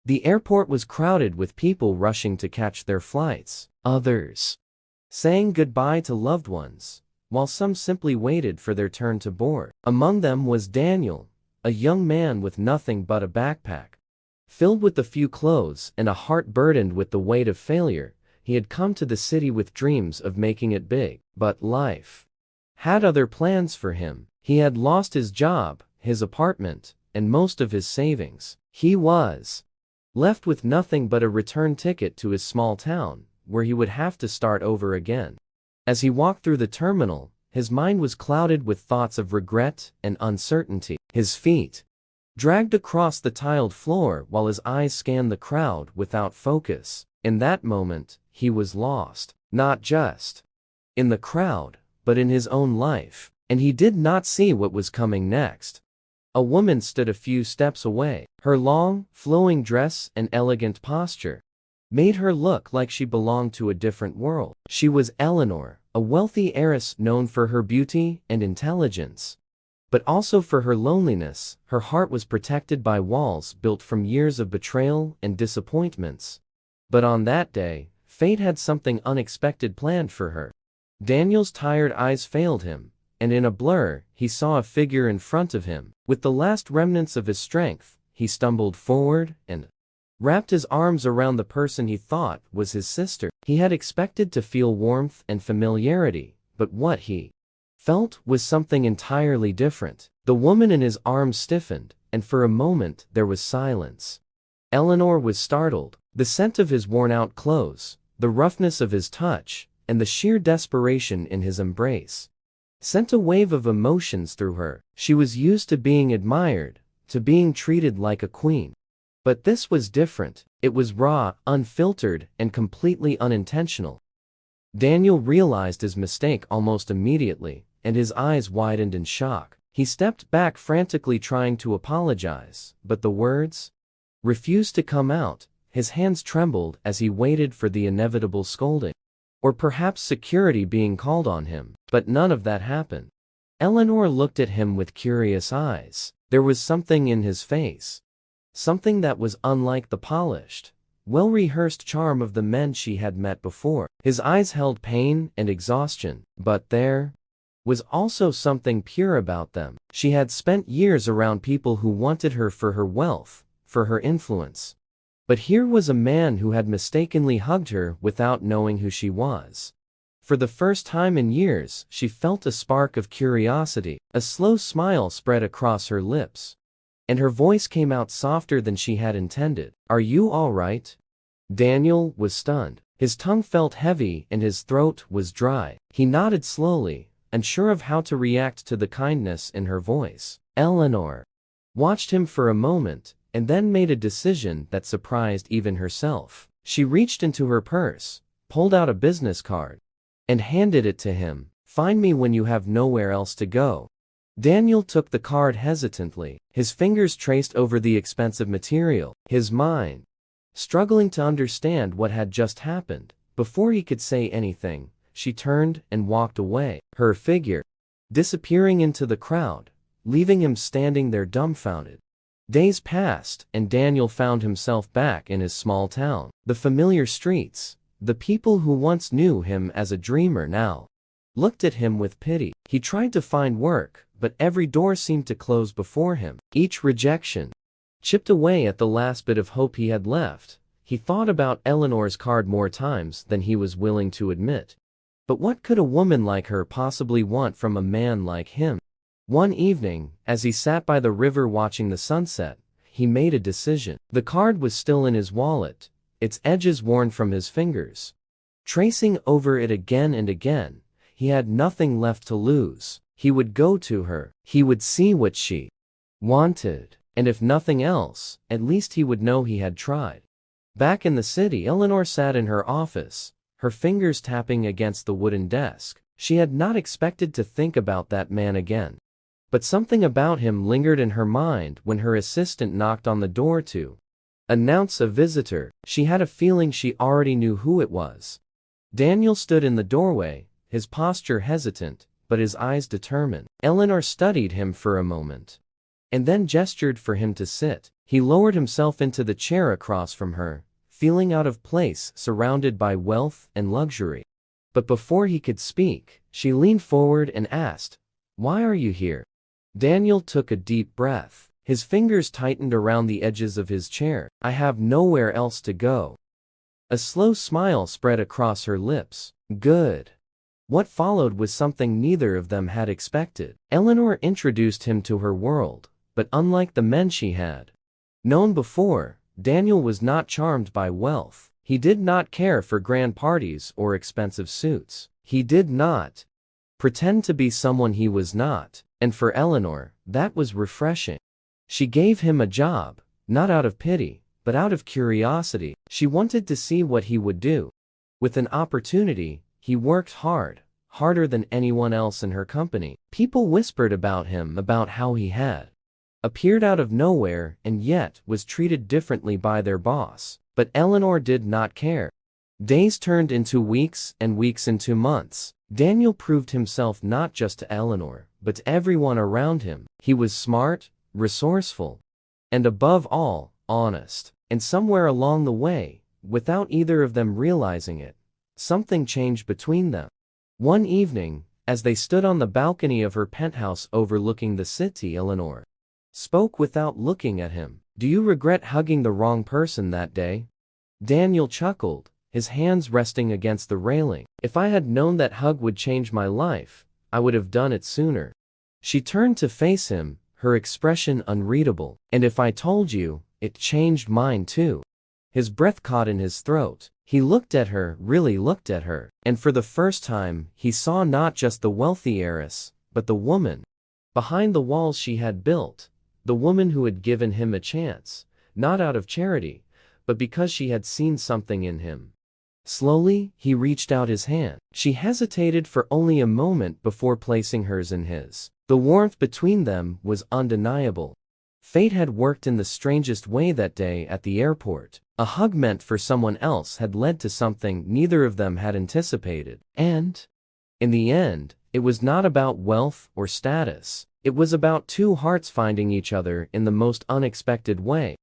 The airport was crowded with people rushing to catch their flights. Others saying goodbye to loved ones, while some simply waited for their turn to board. Among them was Daniel, a young man with nothing but a backpack. Filled with a few clothes and a heart burdened with the weight of failure, he had come to the city with dreams of making it big. But life had other plans for him. He had lost his job, his apartment, and most of his savings. He was left with nothing but a return ticket to his small town, where he would have to start over again. As he walked through the terminal, his mind was clouded with thoughts of regret and uncertainty. His feet dragged across the tiled floor while his eyes scanned the crowd without focus. In that moment, he was lost, not just in the crowd, but in his own life, and he did not see what was coming next. A woman stood a few steps away. Her long, flowing dress and elegant posture made her look like she belonged to a different world. She was Eleanor, a wealthy heiress known for her beauty and intelligence, but also for her loneliness. Her heart was protected by walls built from years of betrayal and disappointments. But on that day, fate had something unexpected planned for her. Daniel's tired eyes failed him, and in a blur, he saw a figure in front of him. With the last remnants of his strength, he stumbled forward and wrapped his arms around the person he thought was his sister. He had expected to feel warmth and familiarity, but what he felt was something entirely different. The woman in his arms stiffened, and for a moment there was silence. Eleanor was startled. The scent of his worn-out clothes, the roughness of his touch, and the sheer desperation in his embrace sent a wave of emotions through her. She was used to being admired, to being treated like a queen. But this was different. It was raw, unfiltered, and completely unintentional. Daniel realized his mistake almost immediately, and his eyes widened in shock. He stepped back frantically trying to apologize, but the words refused to come out. His hands trembled as he waited for the inevitable scolding, or perhaps security being called on him. But none of that happened. Eleanor looked at him with curious eyes. There was something in his face, something that was unlike the polished, well-rehearsed charm of the men she had met before. His eyes held pain and exhaustion, but there was also something pure about them. She had spent years around people who wanted her for her wealth, for her influence. But here was a man who had mistakenly hugged her without knowing who she was. For the first time in years, she felt a spark of curiosity. A slow smile spread across her lips, and her voice came out softer than she had intended. "Are you all right?" Daniel was stunned. His tongue felt heavy and his throat was dry. He nodded slowly, unsure of how to react to the kindness in her voice. Eleanor watched him for a moment, and then made a decision that surprised even herself. She reached into her purse, pulled out a business card, and handed it to him. "Find me when you have nowhere else to go." Daniel took the card hesitantly. His fingers traced over the expensive material, his mind struggling to understand what had just happened. Before he could say anything, she turned and walked away, her figure disappearing into the crowd, leaving him standing there dumbfounded. Days passed, and Daniel found himself back in his small town. The familiar streets, the people who once knew him as a dreamer now looked at him with pity. He tried to find work, but every door seemed to close before him. Each rejection chipped away at the last bit of hope he had left. He thought about Eleanor's card more times than he was willing to admit. But what could a woman like her possibly want from a man like him? One evening, as he sat by the river watching the sunset, he made a decision. The card was still in his wallet, its edges worn from his fingers. Tracing over it again and again, he had nothing left to lose. He would go to her. He would see what she wanted. And if nothing else, at least he would know he had tried. Back in the city, Eleanor sat in her office, her fingers tapping against the wooden desk. She had not expected to think about that man again. But something about him lingered in her mind when her assistant knocked on the door to announce a visitor. She had a feeling she already knew who it was. Daniel stood in the doorway, his posture hesitant, but his eyes determined. Eleanor studied him for a moment, and then gestured for him to sit. He lowered himself into the chair across from her, feeling out of place surrounded by wealth and luxury. But before he could speak, she leaned forward and asked, "Why are you here?" Daniel took a deep breath. His fingers tightened around the edges of his chair. "I have nowhere else to go." A slow smile spread across her lips. "Good." What followed was something neither of them had expected. Eleanor introduced him to her world, but unlike the men she had known before, Daniel was not charmed by wealth. He did not care for grand parties or expensive suits. He did not pretend to be someone he was not, and for Eleanor, that was refreshing. She gave him a job, not out of pity, but out of curiosity. She wanted to see what he would do. With an opportunity, he worked hard, harder than anyone else in her company. People whispered about him, about how he had appeared out of nowhere and yet was treated differently by their boss. But Eleanor did not care. Days turned into weeks and weeks into months. Daniel proved himself not just to Eleanor, but to everyone around him. He was smart, resourceful, and above all, honest. And somewhere along the way, without either of them realizing it, something changed between them. One evening, as they stood on the balcony of her penthouse overlooking the city, Eleanor spoke without looking at him. "Do you regret hugging the wrong person that day?" Daniel chuckled, his hands resting against the railing. "If I had known that hug would change my life, I would have done it sooner." She turned to face him, her expression unreadable. "And if I told you, it changed mine too." His breath caught in his throat. He looked at her, really looked at her, and for the first time, he saw not just the wealthy heiress, but the woman behind the walls she had built, the woman who had given him a chance, not out of charity, but because she had seen something in him. Slowly, he reached out his hand. She hesitated for only a moment before placing hers in his. The warmth between them was undeniable. Fate had worked in the strangest way that day at the airport. A hug meant for someone else had led to something neither of them had anticipated. And, in the end, it was not about wealth or status. It was about two hearts finding each other in the most unexpected way.